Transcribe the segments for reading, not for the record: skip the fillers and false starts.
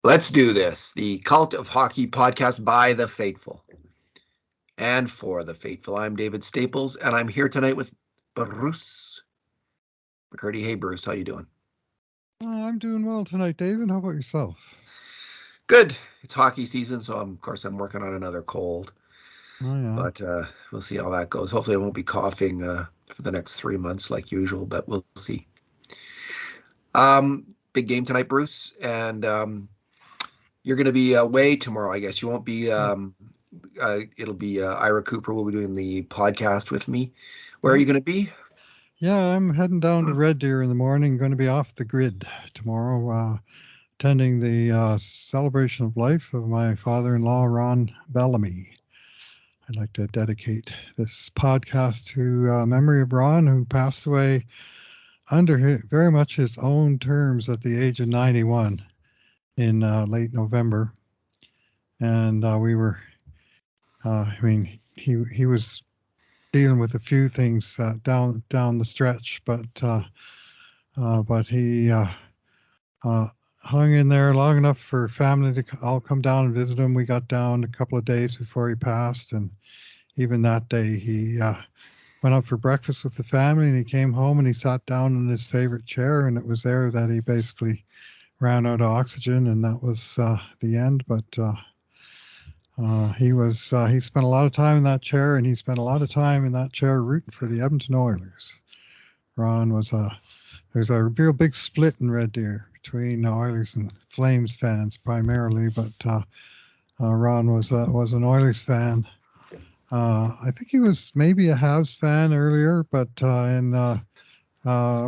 Let's do this. The Cult of Hockey podcast by the faithful and for the faithful. I'm David Staples, and I'm here tonight with Bruce McCurdy. Hey, Bruce, how you doing? I'm doing well tonight, David. How about yourself? Good. It's hockey season, so of course I'm working on another cold, Oh, yeah. but we'll see how that goes. Hopefully I won't be coughing for the next 3 months like usual, but we'll see. Big game tonight, Bruce, and you're going to be away tomorrow, I guess. You won't be. It'll be Ira Cooper will be doing the podcast with me. Where are Yeah. you going to be? Yeah, I'm heading down to Red Deer in the morning. Going to be off the grid tomorrow, attending the celebration of life of my father-in-law, Ron Bellamy. I'd like to dedicate this podcast to memory of Ron, who passed away under very much his own terms at the age of 91 in late November. And we were, he was dealing with a few things down the stretch, but he hung in there long enough for family to all come down and visit him. We got down a couple of days before he passed, and even that day he went out for breakfast with the family, and he came home and he sat down in his favorite chair, and it was there that he basically ran out of oxygen, and that was the end. But he spent a lot of time in that chair, and he spent a lot of time in that chair rooting for the Edmonton Oilers. Ron was there's a real big split in Red Deer between Oilers and Flames fans primarily, but Ron was an Oilers fan. I think he was maybe a Habs fan earlier, but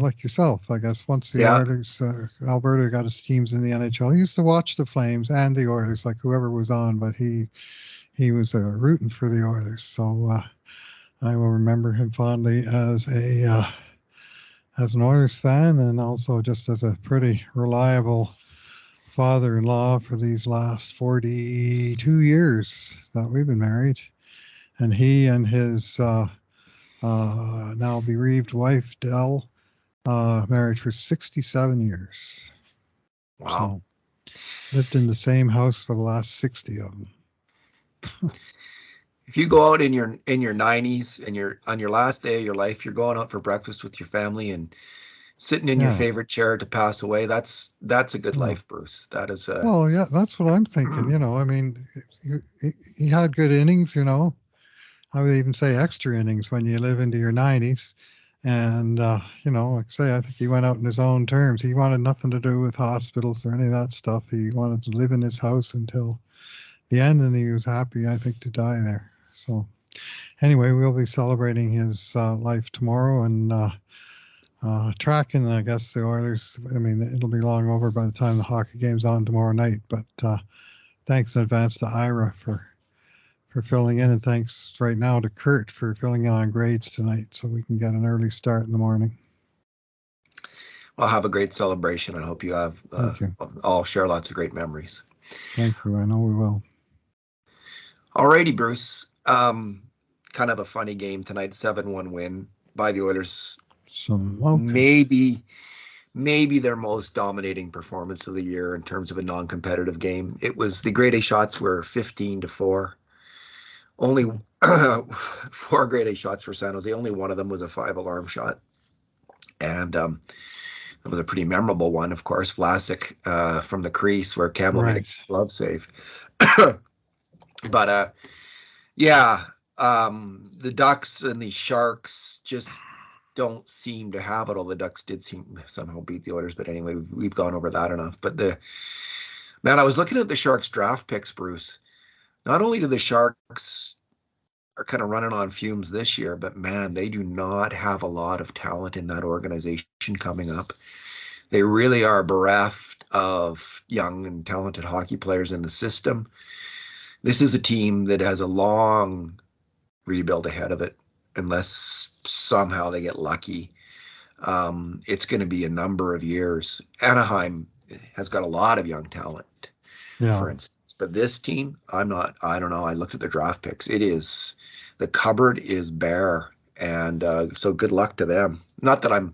like yourself, I guess, once the Oilers, Alberta got his teams in the NHL, he used to watch the Flames and the Oilers, like whoever was on, but he was rooting for the Oilers. So I will remember him fondly as an Oilers fan, and also just as a pretty reliable father-in-law for these last 42 years that we've been married. And he and his now bereaved wife, Dell, married for 67 years. Wow. So, lived in the same house for the last 60 of them. If you go out in your 90s and you're on your last day of your life, you're going out for breakfast with your family and sitting in your favorite chair to pass away, that's a good life, Bruce. That is well, yeah, that's what I'm thinking. I mean, he had good innings, I would even say extra innings when you live into your 90s. And, like I say, I think he went out in his own terms. He wanted nothing to do with hospitals or any of that stuff. He wanted to live in his house until the end, and he was happy, I think, to die there. So anyway, we'll be celebrating his life tomorrow and tracking, I guess, the Oilers. I mean, it'll be long over by the time the hockey game's on tomorrow night. But thanks in advance to Ira for filling in, and thanks right now to Kurt for filling in on grades tonight so we can get an early start in the morning. Well, have a great celebration. I hope you have all share lots of great memories. Thank you. I know we will. Alrighty, Bruce. Kind of a funny game tonight. 7-1 win by the Oilers. Maybe their most dominating performance of the year in terms of a non-competitive game. It was the grade A shots were 15-4. Only 4 grade A shots for San Jose. Only one of them was a 5-alarm shot. And it was a pretty memorable one, of course. Vlasic from the crease where Campbell made a glove save. But, the Ducks and the Sharks just don't seem to have it. All the Ducks did somehow beat the Oilers. But anyway, we've gone over that enough. But I was looking at the Sharks draft picks, Bruce. Not only do the Sharks are kind of running on fumes this year, but man, they do not have a lot of talent in that organization coming up. They really are bereft of young and talented hockey players in the system. This is a team that has a long rebuild ahead of it, unless somehow they get lucky. It's going to be a number of years. Anaheim has got a lot of young talent, for instance. But this team, I don't know. I looked at the draft picks. The cupboard is bare. And so good luck to them. Not that I'm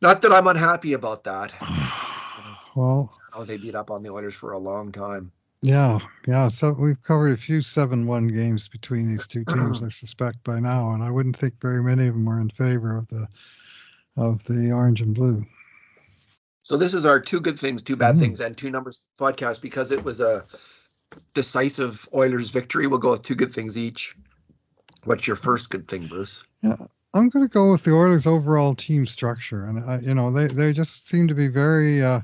unhappy about that. Well, San Jose beat up on the Oilers for a long time. yeah, yeah. So we've covered a few 7-1 games between these two teams, I suspect by now, and I wouldn't think very many of them are in favor of the orange and blue. So this is our two good things, two bad things, and two numbers podcast because it was a decisive Oilers victory. We'll go with two good things each. What's your first good thing, Bruce? Yeah, I'm going to go with the Oilers' overall team structure, and they just seem to be uh,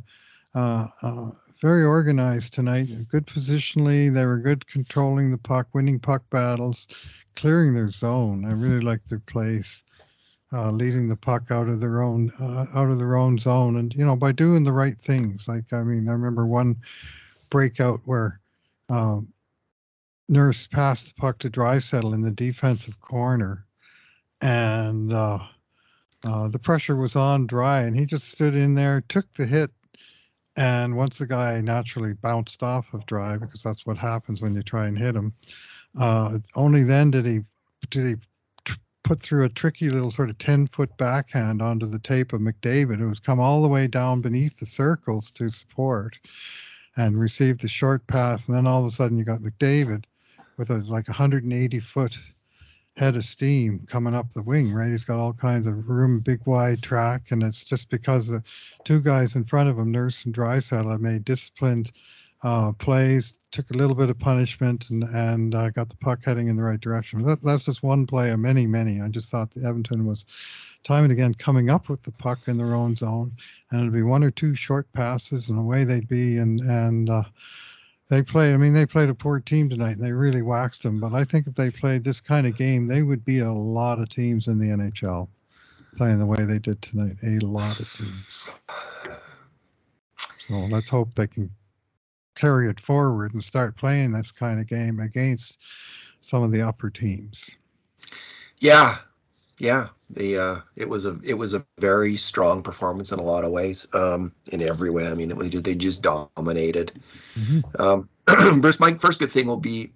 very organized tonight. Good positionally, they were good controlling the puck, winning puck battles, clearing their zone. I really liked their place, leading the puck out of their own zone, and by doing the right things. Like, I mean, I remember one breakout where. Um, Nurse passed the puck to Draisaitl in the defensive corner, and the pressure was on Dry, and he just stood in there, took the hit, and once the guy naturally bounced off of Dry, because that's what happens when you try and hit him, only then did he put through a tricky little sort of 10-foot backhand onto the tape of McDavid, who was come all the way down beneath the circles to support, and received the short pass, and then all of a sudden you got McDavid with a 180-foot head of steam coming up the wing, right? He's got all kinds of room, big wide track, and it's just because the two guys in front of him, Nurse and Draisaitl, have made disciplined plays, took a little bit of punishment, and got the puck heading in the right direction. That's just one play of many, many. I just thought the Edmonton was time and again coming up with the puck in their own zone, and it'd be one or two short passes, and away they'd be, and they played a poor team tonight, and they really waxed them. But I think if they played this kind of game, they would beat a lot of teams in the NHL playing the way they did tonight. A lot of teams. So let's hope they can carry it forward and start playing this kind of game against some of the upper teams. Yeah. It was a very strong performance in a lot of ways, in every way. I mean, they just dominated. Bruce, my first good thing will be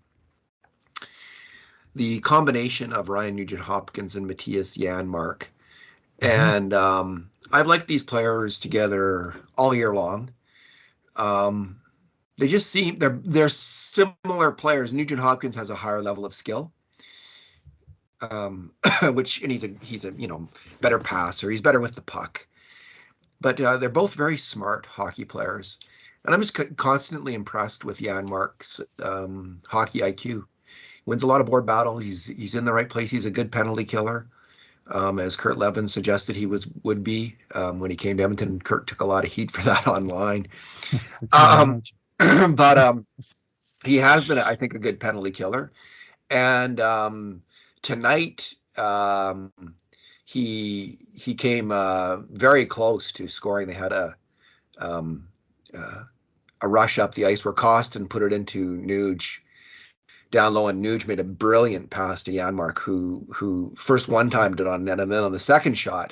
the combination of Ryan Nugent-Hopkins and Matthias Janmark. And I've liked these players together all year long. They just seem they're similar players. Nugent-Hopkins has a higher level of skill. And he's a better passer. He's better with the puck, but they're both very smart hockey players, and I'm just constantly impressed with Yanmark's hockey IQ. Wins a lot of board battle. He's in the right place. He's a good penalty killer, as Kurt Levin suggested he would be when he came to Edmonton. Kurt took a lot of heat for that online, but he has been, I think, a good penalty killer, and. Tonight, he came very close to scoring. They had a rush up the ice where Costin put it into Nuge down low, and Nuge made a brilliant pass to Janmark, who first one-timed it on net, and then on the second shot,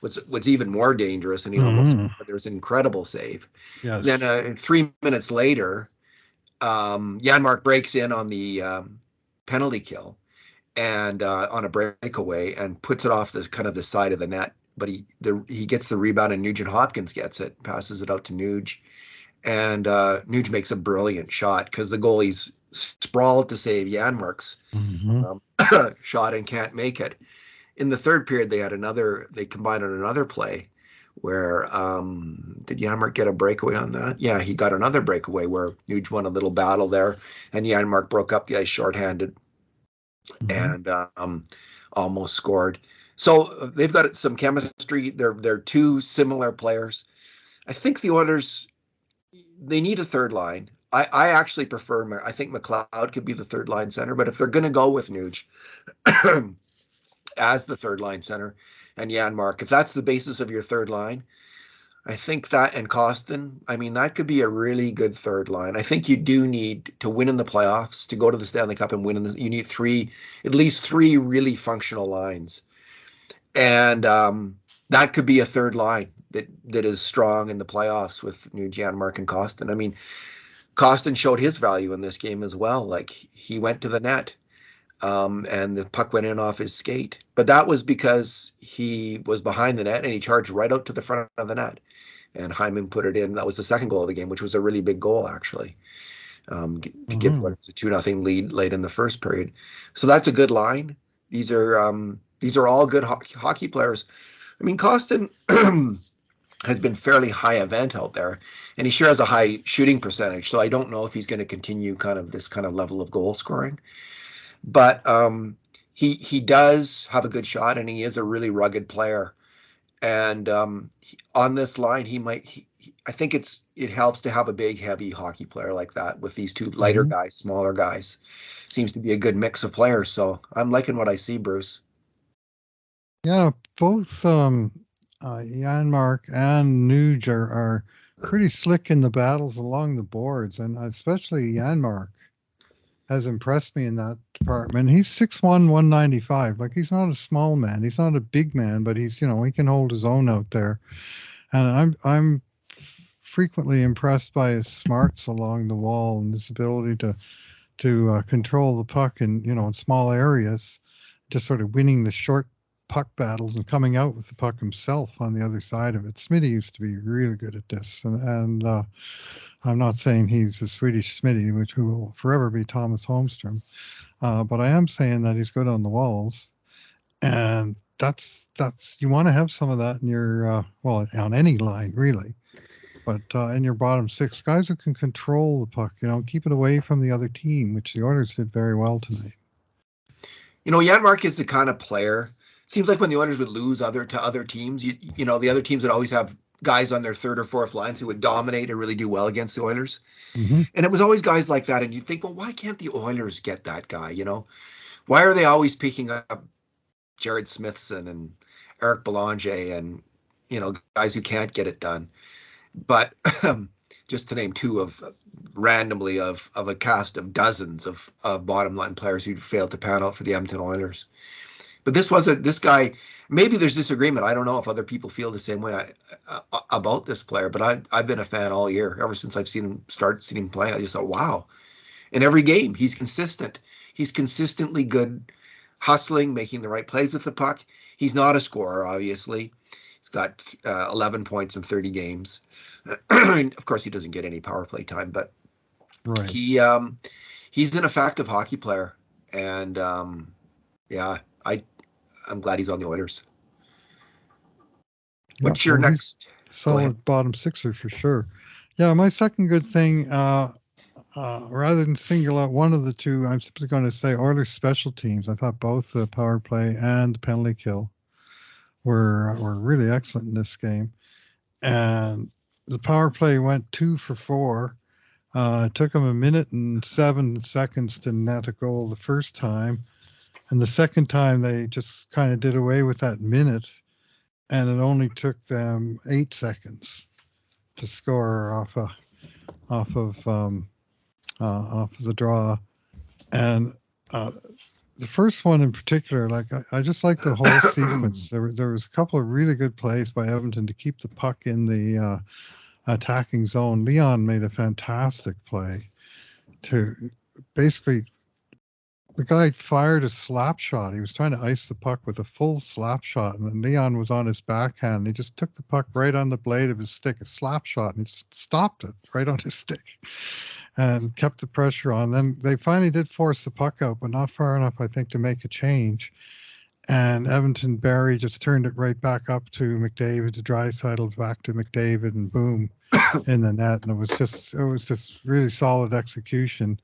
what's even more dangerous, and he almost, there's an incredible save. Yes. Then 3 minutes later, Janmark breaks in on the penalty kill, and on a breakaway, and puts it off the side of the net. But he gets the rebound, and Nugent-Hopkins gets it, passes it out to Nuge, and Nuge makes a brilliant shot because the goalie's sprawled to save Janmark's shot and can't make it. In the third period, they combined on another play where did Janmark get a breakaway on that? Yeah, he got another breakaway where Nuge won a little battle there, and Janmark broke up the ice shorthanded. And almost scored. So they've got some chemistry. They're two similar players. I think the Oilers, they need a third line. I actually prefer. I think McLeod could be the third line center, but if they're going to go with Nuge as the third line center and Janmark, if that's the basis of your third line, I think that, and Costin, that could be a really good third line. I think you do need to win in the playoffs, to go to the Stanley Cup and win you need at least three really functional lines. And that could be a third line that is strong in the playoffs with Janmark and Costin. Costin showed his value in this game as well. Like, he went to the net, and the puck went in off his skate. But that was because he was behind the net and he charged right out to the front of the net. and Hyman put it in. That was the second goal of the game, which was a really big goal, actually, to give Mm-hmm. what a 2-0 lead late in the first period. So that's a good line. These are all good hockey players. I mean, Costin has been fairly high event out there, and he sure has a high shooting percentage. So I don't know if he's going to continue kind of this kind of level of goal scoring, but he does have a good shot, and he is a really rugged player. And on this line, he might. I think it helps to have a big, heavy hockey player like that with these two lighter Mm-hmm. guys, smaller guys. Seems to be a good mix of players. So I'm liking what I see, Bruce. Yeah, both Yanmark and Nuge are pretty slick in the battles along the boards, and especially Yanmark has impressed me in that department. He's 6'1", 195. Like, he's not a small man. He's not a big man, but he's, he can hold his own out there. And I'm frequently impressed by his smarts along the wall and his ability to control the puck in small areas, just sort of winning the short puck battles and coming out with the puck himself on the other side of it. Smitty used to be really good at this, and I'm not saying he's a Swedish Smitty, who will forever be Thomas Holmstrom, but I am saying that he's good on the walls, and that's you want to have some of that in your well, on any line really. But in your bottom six, guys who can control the puck, keep it away from the other team, which the Oilers did very well tonight. Yanmark is the kind of player. Seems like when the Oilers would lose to other teams, the other teams would always have guys on their third or fourth lines who would dominate and really do well against the Oilers. Hmm. And it was always guys like that. And you'd think, well, why can't the Oilers get that guy? Why are they always picking up Jared Smithson and Eric Belanger and guys who can't get it done? But just to name two of randomly of a cast of dozens of bottom line players who failed to pan out for the Edmonton Oilers. But this guy. Maybe there's disagreement. I don't know if other people feel the same way about this player, but I've been a fan all year. Ever since I've seen him play, I just thought, wow. In every game, he's consistent. He's consistently good, hustling, making the right plays with the puck. He's not a scorer, obviously. He's got 11 points in 30 games. Of course, he doesn't get any power play time, but Right. he's an effective hockey player, and yeah, I'm glad he's on the Oilers. Yep. What's your Well, he's next? Go ahead. solid bottom sixer for sure. Yeah, my second good thing, rather than single out one of the two, I'm simply going to say Oilers special teams. I thought both the power play and the penalty kill were really excellent in this game. And the power play went 2 for 4. It took them a minute and 7 seconds to net a goal the first time. And the second time, they just kind of did away with that minute. And it only took them 8 seconds to score off of the draw. And the first one in particular, like I just like the whole sequence. There was a couple of really good plays by Edmonton to keep the puck in the attacking zone. Leon made a fantastic play to basically. The guy fired a slap shot. He was trying to ice the puck with a full slap shot, and then Leon was on his backhand. He just took the puck right on the blade of his stick, a slap shot, and he just stopped it right on his stick and kept the pressure on. Then they finally did force the puck out, but not far enough, I think, to make a change. And Edmonton Barry just turned it right back up to McDavid, to Draisaitl, back to McDavid, and boom, in the net. And it was just really solid execution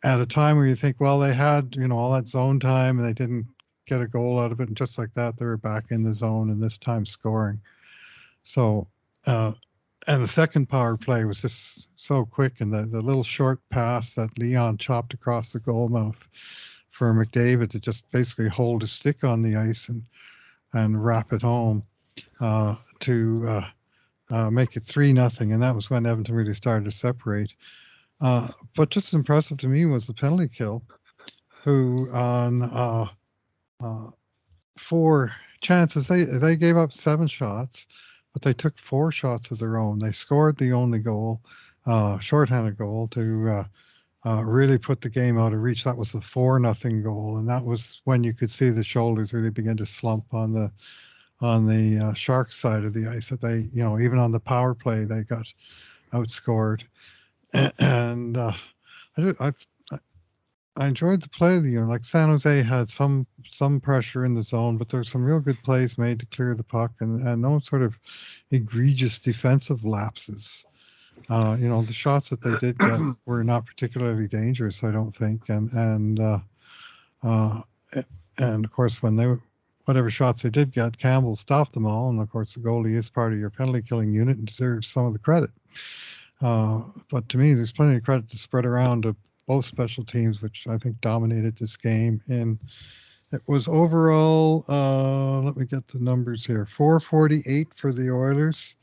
at a time where you think, well, they had, all that zone time and they didn't get a goal out of it. And just like that, they were back in the zone and this time scoring. So, and the second power play was just so quick. And the little short pass that Leon chopped across the goal mouth for McDavid to just basically hold his stick on the ice and wrap it home to make it 3-0. And that was when Edmonton really started to separate. But just as impressive to me was the penalty kill, who on 4 chances, they gave up 7 shots, but they took 4 shots of their own. They scored the only goal, shorthanded goal, to really put the game out of reach. That was the 4-0 goal, and that was when you could see the shoulders really begin to slump on on the Sharks side of the ice, that they, even on the power play, they got outscored. And I, I I enjoyed the play. Like San Jose had some pressure in the zone, but there's some real good plays made to clear the puck, and no sort of egregious defensive lapses. The shots that they did get were not particularly dangerous, I don't think, uh, and of course whatever shots they did get, Campbell stopped them all, and of course the goalie is part of your penalty killing unit and deserves some of the credit. But to me, there's plenty of credit to spread around to both special teams, which I think dominated this game. And it was overall, let me get the numbers here, 448 for the Oilers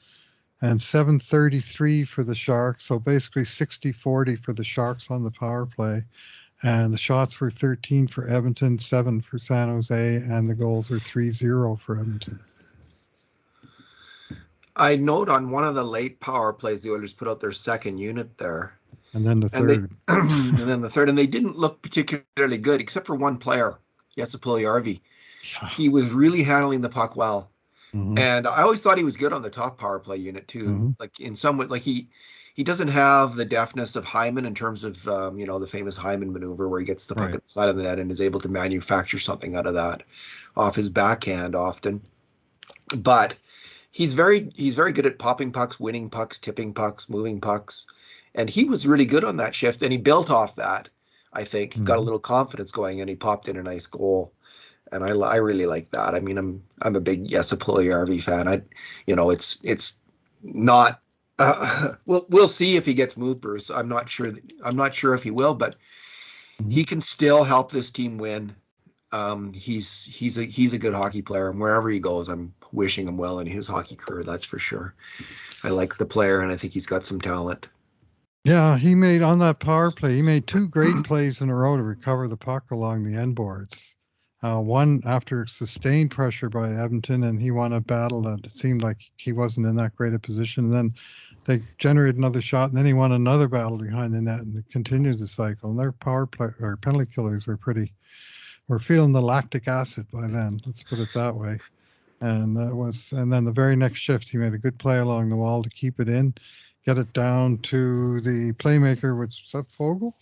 and 733 for the Sharks. So basically 60-40 for the Sharks on the power play. And the shots were 13 for Edmonton, 7 for San Jose, and the goals were 3-0 for Edmonton. I note on one of the late power plays, the Oilers put out their second unit there. And then the third. And they didn't look particularly good, except for one player, Jesse Puljujärvi. He was really handling the puck well. Mm-hmm. And I always thought he was good on the top power play unit, too. Mm-hmm. Like, in some way, like he doesn't have the deftness of Hyman in terms of, the famous Hyman maneuver where he gets the puck at the side of the net and is able to manufacture something out of that off his backhand often. But he's very good at popping pucks, winning pucks, tipping pucks, moving pucks. And he was really good on that shift, and he built off that, I think. Mm-hmm. Got a little confidence going, and he popped in a nice goal. And I really like that. I mean, I'm a big Jesse Puljujärvi fan. It's not. We'll see if he gets moved, Bruce. I'm not sure if he will, but he can still help this team win. He's a good hockey player, and wherever he goes, I'm wishing him well in his hockey career. That's for sure. I like the player, and I think he's got some talent. Yeah, he made on that power play. He made 2 great plays in a row to recover the puck along the end boards. One after sustained pressure by Edmonton, and he won a battle that it seemed like he wasn't in that great a position. And then they generated another shot, and then he won another battle behind the net, and it continued the cycle. And their power play or penalty killers were feeling the lactic acid by then. Let's put it that way. And then the very next shift, he made a good play along the wall to keep it in, get it down to the playmaker, which is that Fogel?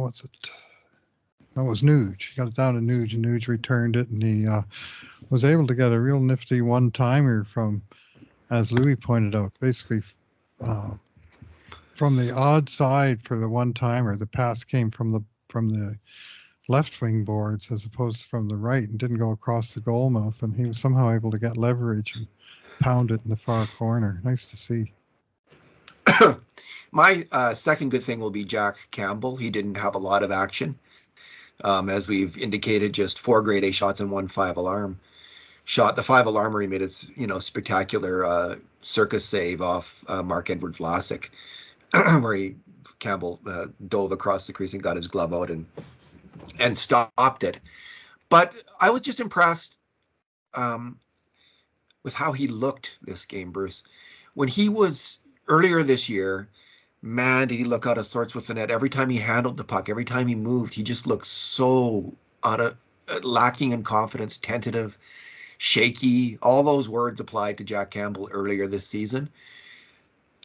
What's it? No, it was Nuge. He got it down to Nuge, and Nuge returned it, and he was able to get a real nifty one-timer from, as Louis pointed out, basically from the odd side for the one-timer. The pass came from the left wing boards as opposed to from the right, and didn't go across the goal mouth, and he was somehow able to get leverage and pound it in the far corner. Nice to see. My second good thing will be Jack Campbell. He didn't have a lot of action. As we've indicated, just 4 grade A shots and 1 5-alarm shot. The 5-alarmer, he made its spectacular circus save off Marc-Edouard Vlasic, where Campbell dove across the crease and got his glove out and stopped it. But I was just impressed with how he looked this game, Bruce. When he was earlier this year, man, did he look out of sorts with the net. Every time he handled the puck, every time he moved, he just looked so lacking in confidence, tentative, shaky. All those words applied to Jack Campbell earlier this season.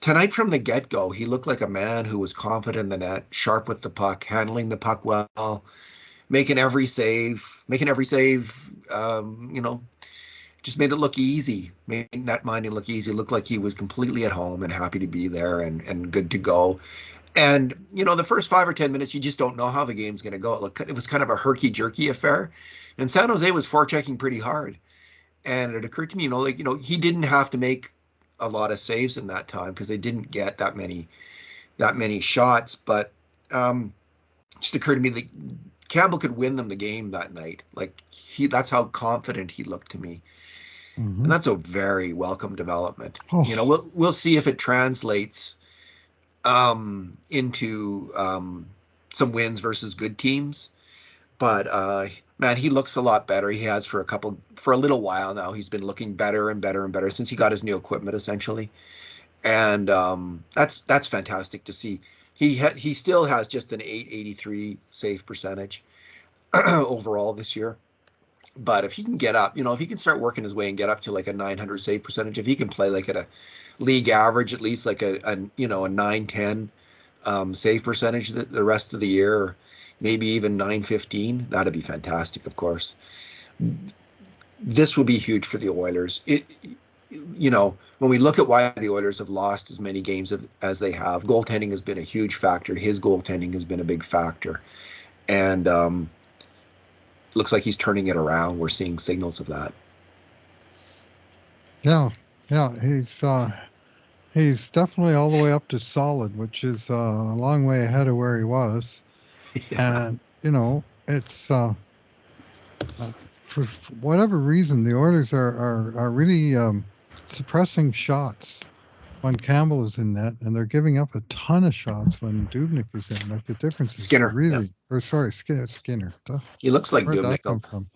Tonight from the get-go, he looked like a man who was confident in the net, sharp with the puck, handling the puck well, making every save, just made it look easy, made net minding look easy, looked like he was completely at home and happy to be there and good to go. And, the first 5 or 10 minutes, you just don't know how the game's going to go. It was kind of a herky-jerky affair. And San Jose was forechecking pretty hard. And it occurred to me, he didn't have to make a lot of saves in that time because they didn't get that many shots. But just occurred to me that Campbell could win them the game that night. That's how confident he looked to me. Mm-hmm. And that's a very welcome development. Oh. We'll see if it translates into some wins versus good teams. But man, he looks a lot better. He has for a little while now. He's been looking better and better and better since he got his new equipment, essentially. And that's fantastic to see. He still has just an .883 save percentage overall this year. But if he can get up, if he can start working his way and get up to like a 900 save percentage, if he can play like at a league average, at least like a 910 save percentage the rest of the year, or maybe even 915, that'd be fantastic, of course. This will be huge for the Oilers. When we look at why the Oilers have lost as many games as they have, goaltending has been a huge factor. His goaltending has been a big factor. And looks like he's turning it around. We're seeing signals of that. Yeah, yeah, he's definitely all the way up to solid, which is a long way ahead of where he was. Yeah. And it's for whatever reason, the Oilers are really suppressing shots when Campbell is in net, and they're giving up a ton of shots when Dubnyk is in. Like, the difference is Skinner. really, Yeah. or sorry, Skinner. He looks like Where'd that Dubnyk. come from?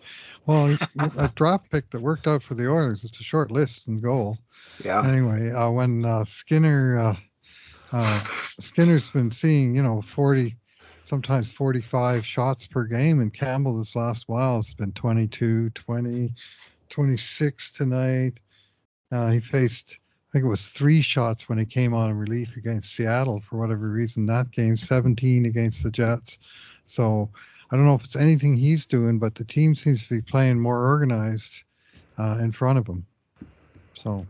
Well, a draft pick that worked out for the Oilers. It's a short list in goal. Yeah. Anyway, when Skinner's been seeing 40, sometimes 45 shots per game, and Campbell this last while has been 22, 20, 26 tonight. He faced, I think it was 3 shots when he came on in relief against Seattle for whatever reason that game, 17 against the Jets. So I don't know if it's anything he's doing, but the team seems to be playing more organized in front of him. So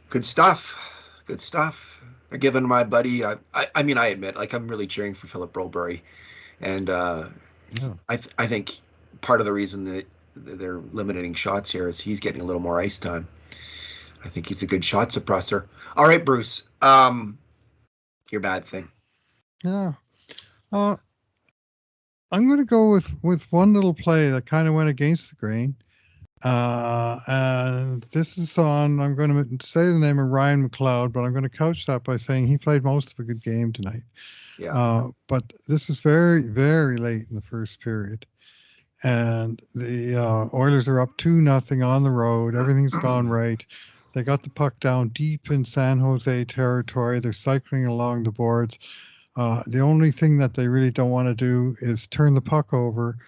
good stuff. Good stuff. Given my buddy, I admit, like, I'm really cheering for Philip Broberry, and yeah. I think part of the reason that they're limiting shots here is he's getting a little more ice time. I think he's a good shot suppressor. All right, Bruce, your bad thing. Yeah. I'm going to go with one little play that kind of went against the grain. And this is on, I'm going to say the name of Ryan McLeod, but I'm going to couch that by saying he played most of a good game tonight. Yeah. But this is very, very late in the first period. And the Oilers are up 2-0 on the road. Everything's gone right. They got the puck down deep in San Jose territory. They're cycling along the boards. The only thing that they really don't want to do is turn the puck over,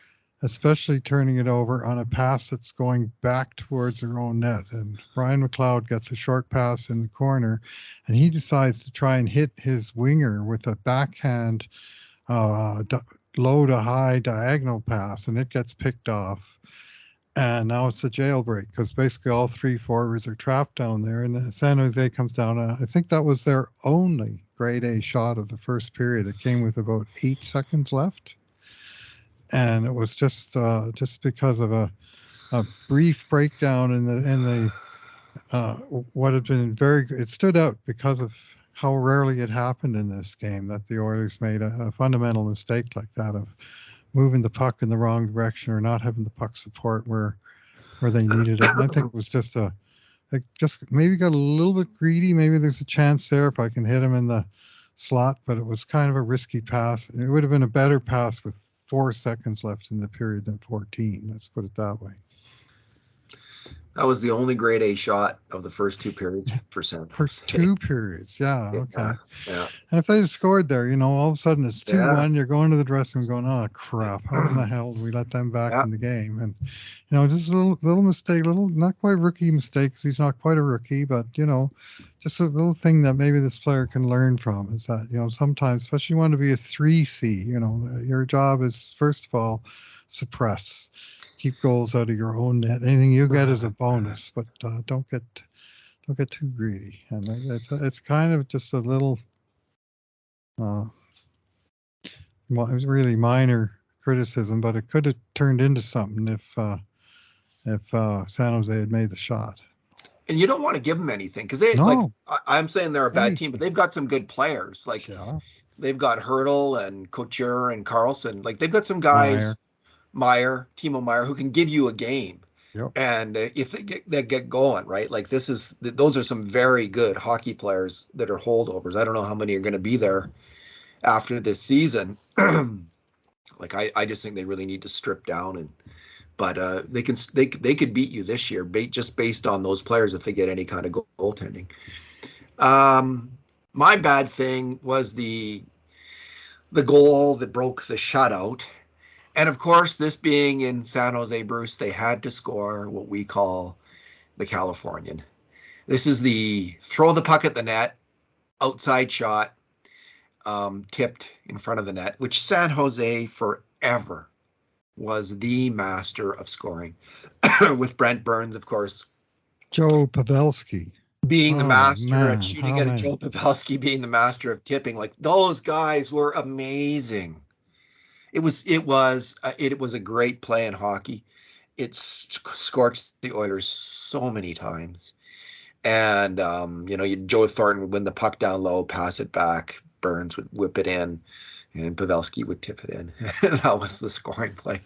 especially turning it over on a pass that's going back towards their own net. And Ryan McLeod gets a short pass in the corner, and he decides to try and hit his winger with a backhand low to high diagonal pass, and it gets picked off. And now it's a jailbreak because basically all 3 forwards are trapped down there, and San Jose comes down. I think that was their only grade A shot of the first period. It came with about 8 seconds left, and it was just because of a brief breakdown in the what had been it stood out because of how rarely it happened in this game that the Oilers made a fundamental mistake like that of moving the puck in the wrong direction or not having the puck support where they needed it. And I think it was just maybe got a little bit greedy. Maybe there's a chance there if I can hit him in the slot, but it was kind of a risky pass. It would have been a better pass with 4 seconds left in the period than 14. Let's put it that way. That was the only grade A shot of the first 2 periods for San Jose. First 2 periods, yeah, okay. Yeah. And if they had scored there, all of a sudden it's 2-1. You're going to the dressing room going, "Oh crap! How in the hell did we let them back in the game?" And just a little mistake, not quite rookie mistake because he's not quite a rookie, but just a little thing that maybe this player can learn from is that sometimes, especially when you want to be a 3C, your job is first of all suppress. Keep goals out of your own net. Anything you get is a bonus, but don't get too greedy. And it's kind of just a little, well, it was really minor criticism, but it could have turned into something if San Jose had made the shot. And you don't want to give them anything because I'm saying they're a bad team, but they've got some good players. Like they've got Hurdle and Couture and Carlson. Like they've got some guys. Timo Meyer, who can give you a game. Yep. And if they get going, right? Like those are some very good hockey players that are holdovers. I don't know how many are going to be there after this season. Like I just think they really need to strip down but they could beat you this year just based on those players if they get any kind of goaltending. My bad thing was the goal that broke the shutout. And of course, this being in San Jose, Bruce, they had to score what we call the Californian. This is the throw the puck at the net, outside shot, tipped in front of the net, which San Jose forever was the master of scoring, with Brent Burns, of course, Joe Pavelski being the Oh master at man, shooting how it, and many? Joe Pavelski being the master of tipping. Like those guys were amazing. It was a great play in hockey. It scorched the Oilers so many times. And Joe Thornton would win the puck down low, pass it back. Burns would whip it in, and Pavelski would tip it in. That was the scoring play.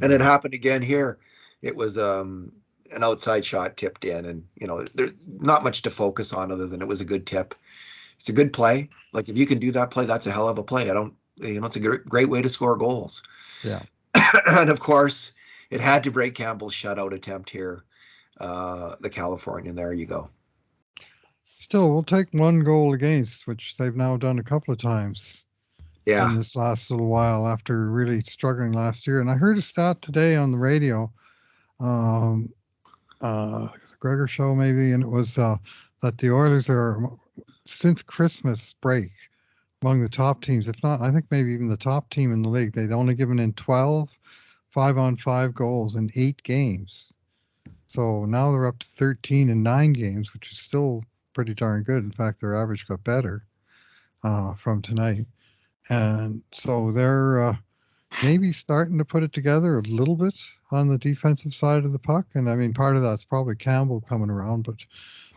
And it happened again here. It was an outside shot tipped in, and there's not much to focus on other than it was a good tip. It's a good play. Like if you can do that play, that's a hell of a play. It's a great way to score goals. Yeah. And of course, it had to break Campbell's shutout attempt here. The Californian. There you go. Still, we'll take one goal against, which they've now done a couple of times Yeah. in this last little while after really struggling last year. And I heard a stat today on the radio, Gregor show maybe, and it was that the Oilers are, since Christmas break, among the top teams, if not, I think maybe even the top team in the league. They'd only given in 12 5-on-5 goals in 8 games. So now they're up to 13 in 9 games, which is still pretty darn good. In fact, their average got better from tonight. And so they're maybe starting to put it together a little bit on the defensive side of the puck. And I mean, part of that's probably Campbell coming around, but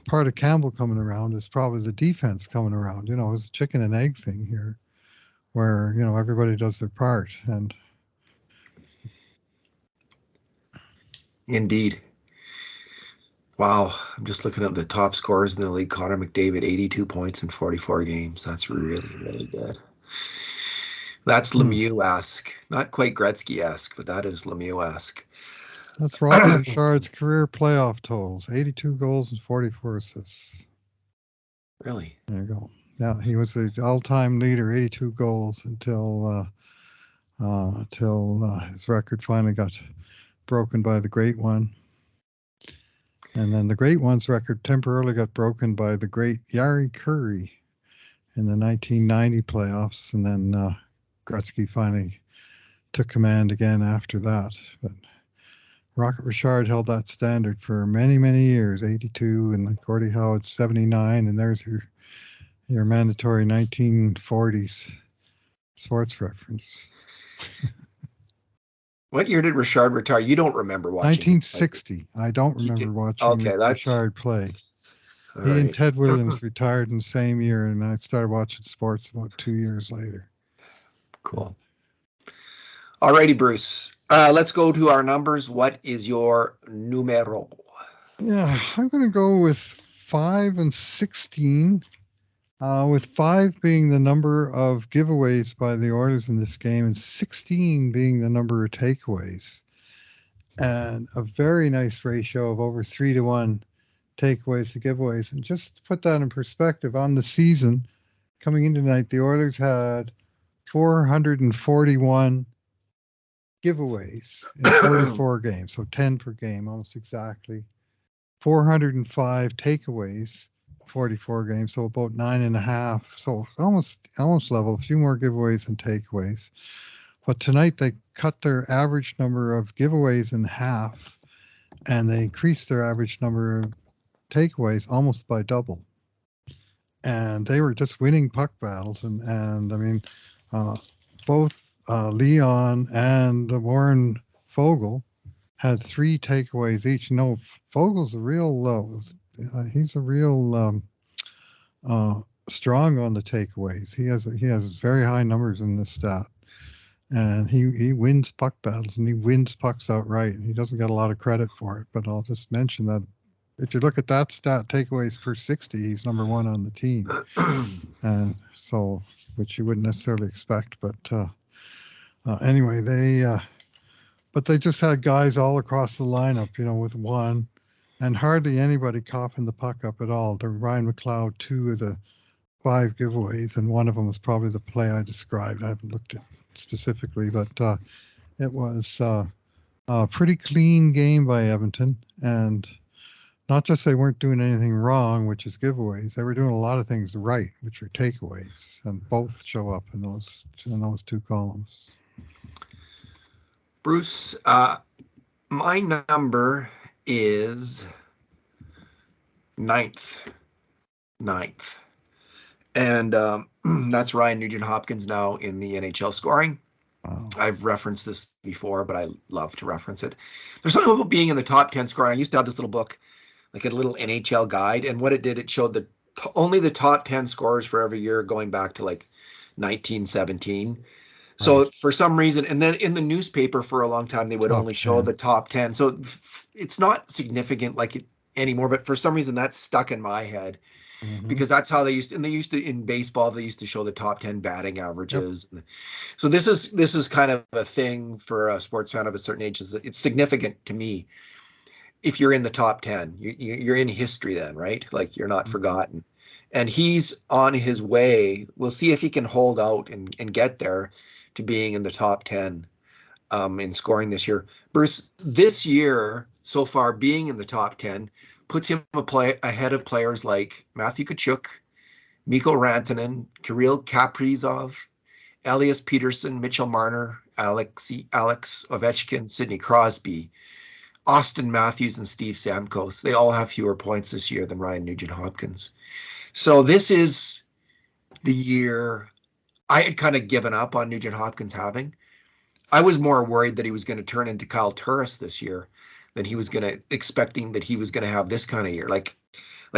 part of Campbell coming around is probably the defense coming around. It's a chicken and egg thing here where, everybody does their part. And Indeed. Wow. I'm just looking at the top scorers in the league. Connor McDavid, 82 points in 44 games. That's really, really good. That's Lemieux-esque. Not quite Gretzky-esque, but that is Lemieux-esque. that's Rocket Richard's career playoff totals, 82 goals and 44 assists. Really? There you go. Yeah, he was the all-time leader, 82 goals until his record finally got broken by the Great One. And then the Great One's record temporarily got broken by the great Yari Curry in the 1990 playoffs. And then Gretzky finally took command again after that. But Rocket Richard held that standard for many, many years, 82, and Gordie Howe 79. And there's your mandatory 1940s sports reference. What year did Richard retire? You don't remember watching 1960. I don't remember watching Richard play. He and Ted Williams retired in the same year, and I started watching sports about 2 years later. Cool. All righty, Bruce. Let's go to our numbers. What is your numero? Yeah, I'm going to go with 5 and 16. With 5 being the number of giveaways by the Oilers in this game, and 16 being the number of takeaways, and a very nice ratio of over 3-to-1 takeaways to giveaways. And just to put that in perspective, on the season coming into tonight, the Oilers had 441 giveaways in 44 games, so 10 per game, almost exactly. 405 takeaways. 44 games, so about 9.5, so almost level. A few more giveaways and takeaways, but tonight they cut their average number of giveaways in half, and they increased their average number of takeaways almost by double. And they were just winning puck battles, and I mean, both Leon and Warren Fogle had 3 takeaways each. Fogel's a real he's a real strong on the takeaways. He has very high numbers in this stat, and he wins puck battles, and he wins pucks outright. And he doesn't get a lot of credit for it, but I'll just mention that if you look at that stat, takeaways per 60, he's number 1 on the team, and so which you wouldn't necessarily expect. But anyway, they just had guys all across the lineup, with 1. And hardly anybody coughing the puck up at all. To Ryan McLeod, 2 of the 5 giveaways, and one of them was probably the play I described. I haven't looked at it specifically, but it was a pretty clean game by Edmonton, and not just they weren't doing anything wrong, which is giveaways. They were doing a lot of things right, which are takeaways, and both show up in those two columns. Bruce, my number is ninth. And that's Ryan Nugent-Hopkins now in the NHL scoring. Wow. I've referenced this before, but I love to reference it. There's something about being in the top 10 scoring. I used to have this little book, like a little NHL guide, and what it did, it showed only the top 10 scorers for every year going back to like 1917. So Right. for some reason, and then in the newspaper for a long time, they would Top only show 10. the top 10. So it's not significant like it anymore, but for some reason that's stuck in my head. Mm-hmm. Because that's how they used to, and they used to in baseball, they used to show the top 10 batting Yep. averages. So this is kind of a thing for a sports fan of a certain age. It's significant to me if you're in the top 10. You're in history then, right? Like you're not forgotten. And he's on his way. We'll see if he can hold out and get there to being in the top 10 in scoring this year. Bruce, this year so far, being in the top 10 puts him ahead of players like Matthew Tkachuk, Mikko Rantanen, Kirill Kaprizov, Elias Peterson, Mitchell Marner, Alex Ovechkin, Sidney Crosby, Austin Matthews, and Steve Stamkos. They all have fewer points this year than Ryan Nugent-Hopkins. So this is the year I had kind of given up on Nugent-Hopkins having. I was more worried that he was going to turn into Kyle Turris this year than he was expecting that he was going to have this kind of year. Like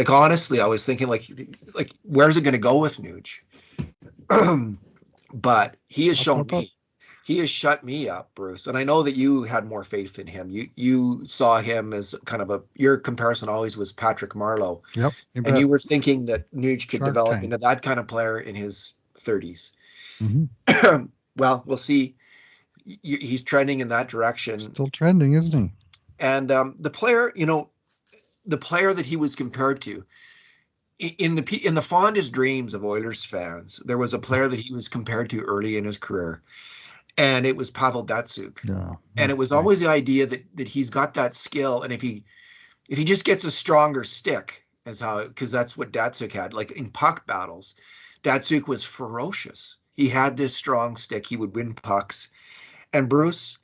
honestly, I was thinking like where's it going to go with Nuge? But he has shown me, he has shut me up, Bruce. And I know that you had more faith in him. You saw him as kind of your comparison always was Patrick Marleau. Yep. And you were thinking that Nuge could Shark develop Tank. into that kind of player in his 30s. Mm-hmm. Well, we'll see. He's trending in that direction. Still trending, isn't he? And the player that he was compared to in the fondest dreams of Oilers fans, there was a player that he was compared to early in his career, and it was Pavel Datsyuk. Yeah. And it was always the idea that he's got that skill, and if he just gets a stronger stick, because that's what Datsyuk had. Like in puck battles, Datsyuk was ferocious. He had this strong stick. He would win pucks. And Bruce,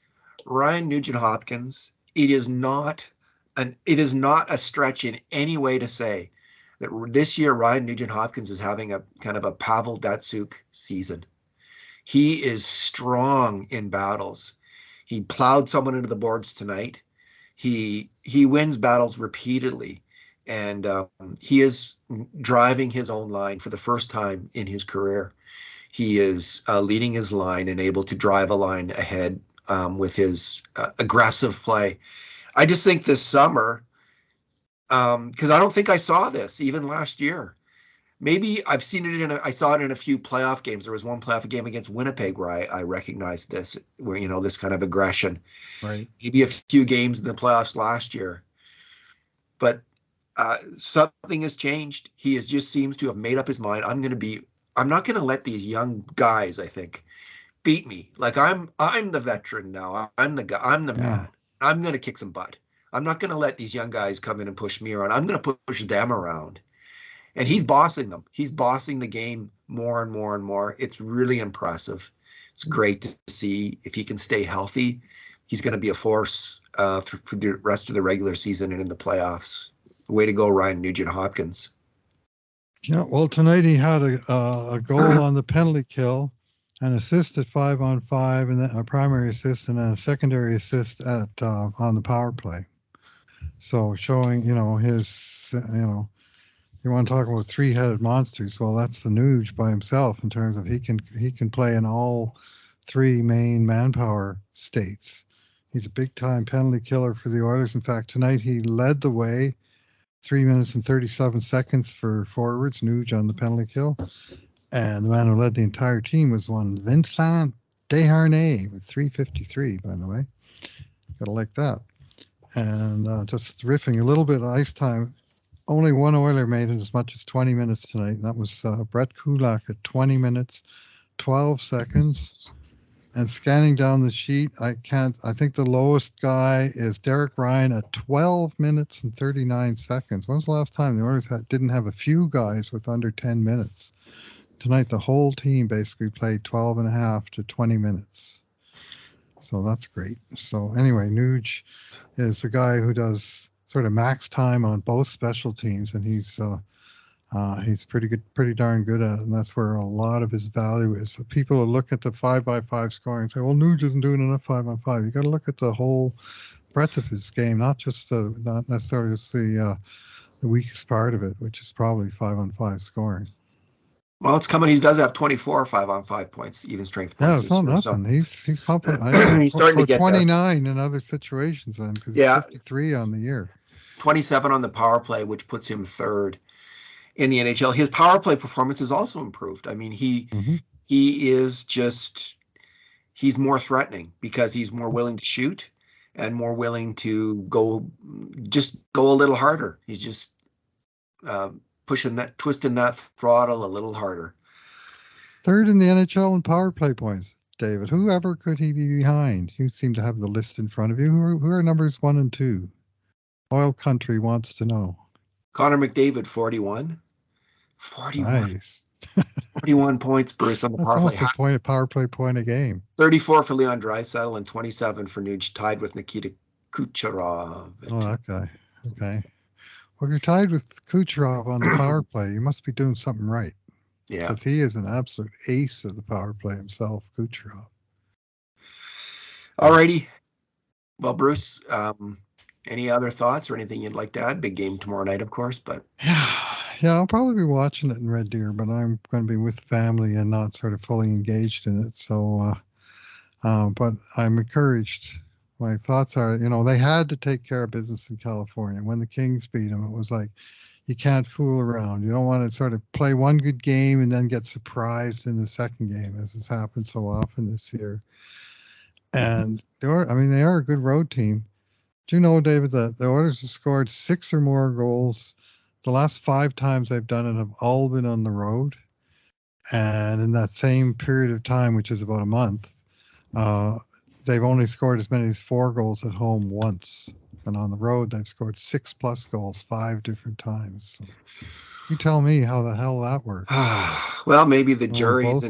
Ryan Nugent-Hopkins, it is not a stretch in any way to say that this year Ryan Nugent-Hopkins is having a kind of a Pavel Datsyuk season. He is strong in battles. He plowed someone into the boards tonight. He wins battles repeatedly, and he is driving his own line for the first time in his career. He is leading his line and able to drive a line ahead with his aggressive play. I just think this summer, because I don't think I saw this even last year. Maybe I've seen it I saw it in a few playoff games. There was one playoff game against Winnipeg where I recognized this, where, this kind of aggression. Right. Maybe a few games in the playoffs last year. But something has changed. He just seems to have made up his mind. I'm not going to let these young guys, I think, beat me. Like I'm the veteran now. I'm the guy. I'm the man. I'm going to kick some butt. I'm not going to let these young guys come in and push me around. I'm going to push them around. And he's bossing them. He's bossing the game more and more and more. It's really impressive. It's great to see. If he can stay healthy, he's going to be a force for the rest of the regular season and in the playoffs. Way to go, Ryan Nugent-Hopkins. Yeah, well, tonight he had a goal on the penalty kill, an assist at 5-on-5, and then a primary assist and a secondary assist at on the power play. So showing, his, you want to talk about three-headed monsters? Well, that's the Nuge by himself in terms of he can play in all three main manpower states. He's a big-time penalty killer for the Oilers. In fact, tonight he led the way. 3 minutes and 37 seconds for forwards, Nuge on the penalty kill. And the man who led the entire team was one Vincent Desharnais with 3:53, by the way. Gotta like that. And just riffing a little bit of ice time. Only one Oiler made it as much as 20 minutes tonight, and that was Brett Kulak at 20 minutes, 12 seconds. And scanning down the sheet, I think the lowest guy is Derek Ryan at 12 minutes and 39 seconds. When was the last time the Oilers didn't have a few guys with under 10 minutes? Tonight, the whole team basically played 12 and a half to 20 minutes. So that's great. So anyway, Nuge is the guy who does sort of max time on both special teams, and he's pretty good, pretty darn good at it, and that's where a lot of his value is. So people will look at the 5x5 scoring and say, well, Nuge isn't doing enough 5-on-5. You got to look at the whole breadth of his game, not necessarily just the weakest part of it, which is probably 5-on-5 scoring. Well, it's coming. He does have 24 5-on-5 points, even strength points. Yeah, it's not nothing. So he's pumping. He's starting to get 29 there in other situations then, because he's 53 on the year. 27 on the power play, which puts him third in the NHL. His power play performance has also improved. I mean, he is just, he's more threatening because he's more willing to shoot and more willing to go a little harder. He's just twisting that throttle a little harder. Third in the NHL in power play points, David. Whoever could he be behind? You seem to have the list in front of you. Who are numbers 1 and 2? Oil Country wants to know. Connor McDavid, 41. 41. Nice. 41 points, Bruce, on the power play. That's almost a power play point a game. 34 for Leon Draisaitl and 27 for Nuge, tied with Nikita Kucherov. Oh, that guy. Okay. Well, if you're tied with Kucherov on the power play, you must be doing something right. Yeah. Because he is an absolute ace of the power play himself, Kucherov. All righty. Well, Bruce, any other thoughts or anything you'd like to add? Big game tomorrow night, of course, but... Yeah, I'll probably be watching it in Red Deer, but I'm going to be with family and not sort of fully engaged in it. So, but I'm encouraged. My thoughts are, they had to take care of business in California. When the Kings beat them, it was like, you can't fool around. You don't want to sort of play one good game and then get surprised in the second game, as has happened so often this year. And they are a good road team. Do you know, David, that the Oilers have scored 6 or more goals? The last 5 times they've done it have all been on the road. And in that same period of time, which is about a month, they've only scored as many as 4 goals at home once. And on the road, they've scored 6+ goals 5 different times. So you tell me how the hell that works. Well, maybe the jury's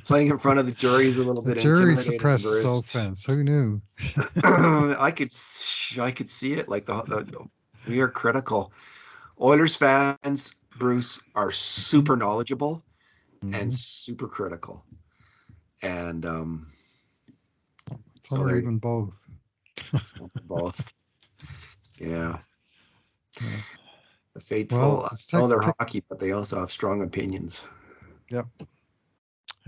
playing in front of the jury is a little bit intimidating. The jury suppresses offense. Who knew? I could see it. Like we are critical. Oilers fans, Bruce, are super knowledgeable and super critical, and or even both. Both. Yeah. The faithful know their hockey, but they also have strong opinions. Yep.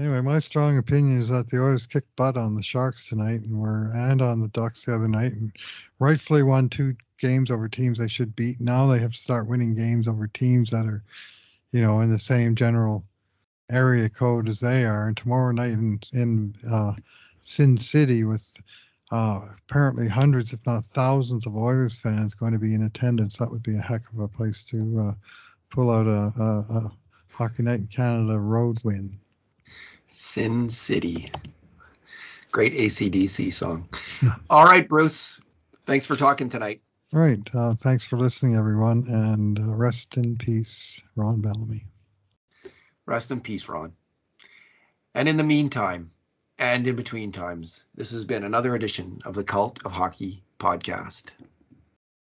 Anyway, my strong opinion is that the Oilers kicked butt on the Sharks tonight and on the Ducks the other night, and rightfully won 2 games over teams they should beat. Now they have to start winning games over teams that are, in the same general area code as they are. And tomorrow night in Sin City, with apparently hundreds, if not thousands, of Oilers fans going to be in attendance, that would be a heck of a place to pull out a Hockey Night in Canada road win. Sin City. Great AC/DC song. All right, Bruce. Thanks for talking tonight. All right. Thanks for listening, everyone. And rest in peace, Ron Bellamy. Rest in peace, Ron. And in the meantime, and in between times, this has been another edition of the Cult of Hockey podcast.